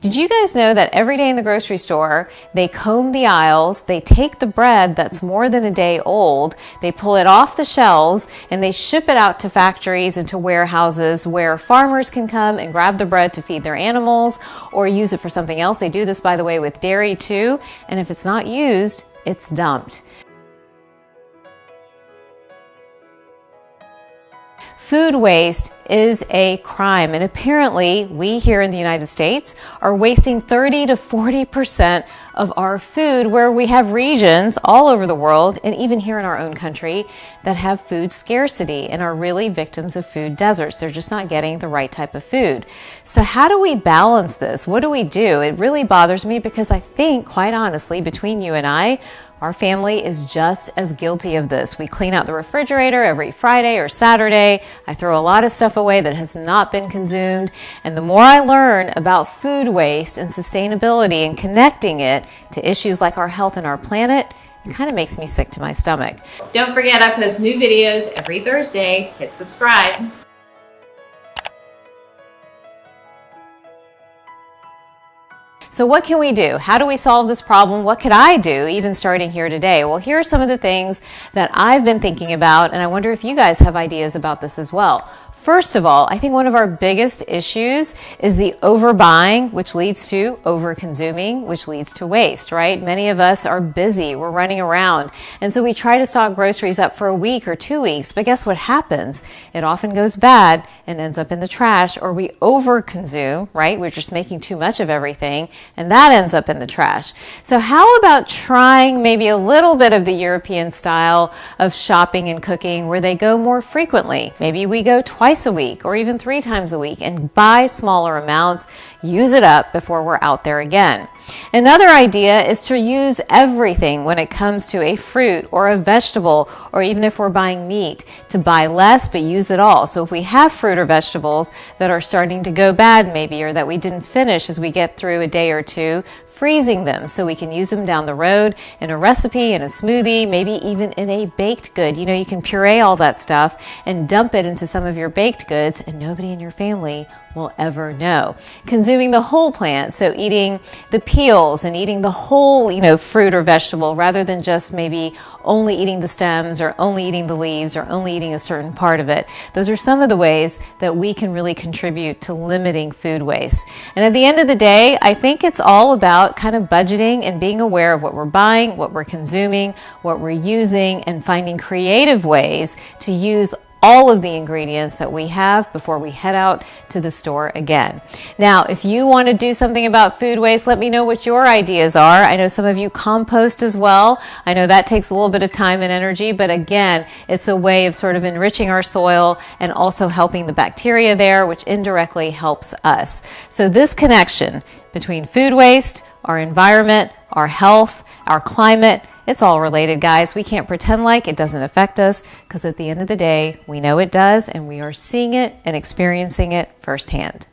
Did you guys know that every day in the grocery store, they comb the aisles, they take the bread that's more than a day old, they pull it off the shelves, and they ship it out to factories and to warehouses where farmers can come and grab the bread to feed their animals or use it for something else. They do this, by the way, with dairy too, and if it's not used, it's dumped. Food waste is a crime, and apparently we here in the United States are wasting 30 to 40% of our food, where we have regions all over the world and even here in our own country that have food scarcity and are really victims of food deserts. They're just not getting the right type of food. So how do we balance this? What do we do? It really bothers me because I think, quite honestly, between you and I, our family is just as guilty of this. We clean out the refrigerator every Friday or Saturday. I throw a lot of stuff away that has not been consumed. And the more I learn about food waste and sustainability and connecting it to issues like our health and our planet, it kind of makes me sick to my stomach. Don't forget, I post new videos every Thursday. Hit subscribe. So what can we do? How do we solve this problem? What could I do, even starting here today? Well, here are some of the things that I've been thinking about, and I wonder if you guys have ideas about this as well. First of all, I think one of our biggest issues is the overbuying, which leads to overconsuming, which leads to waste, right? Many of us are busy, we're running around, and so we try to stock groceries up for a week or 2 weeks, but guess what happens? It often goes bad and ends up in the trash, or we overconsume, right? We're just making too much of everything, and that ends up in the trash. So how about trying maybe a little bit of the European style of shopping and cooking, where they go more frequently? Maybe we go twice a week or even 3 times a week and buy smaller amounts, use it up before we're out there again. Another idea is to use everything when it comes to a fruit or a vegetable, or even if we're buying meat, to buy less but use it all. So if we have fruit or vegetables that are starting to go bad maybe, or that we didn't finish as we get through a day or two, freezing them so we can use them down the road in a recipe, in a smoothie, maybe even in a baked good. You know, you can puree all that stuff and dump it into some of your baked goods, and nobody in your family will ever know. Consuming the whole plant, so eating the peels and eating the whole, fruit or vegetable, rather than just maybe only eating the stems or only eating the leaves or only eating a certain part of it. Those are some of the ways that we can really contribute to limiting food waste. And at the end of the day, I think it's all about kind of budgeting and being aware of what we're buying, what we're consuming, what we're using, and finding creative ways to use all of the ingredients that we have before we head out to the store again. Now, if you want to do something about food waste, let me know what your ideas are. I know some of you compost as well. I know that takes a little bit of time and energy, but again, it's a way of sort of enriching our soil and also helping the bacteria there, which indirectly helps us. So this connection between food waste, our environment, our health, our climate, it's all related, guys. We can't pretend like it doesn't affect us, because at the end of the day, we know it does, and we are seeing it and experiencing it firsthand.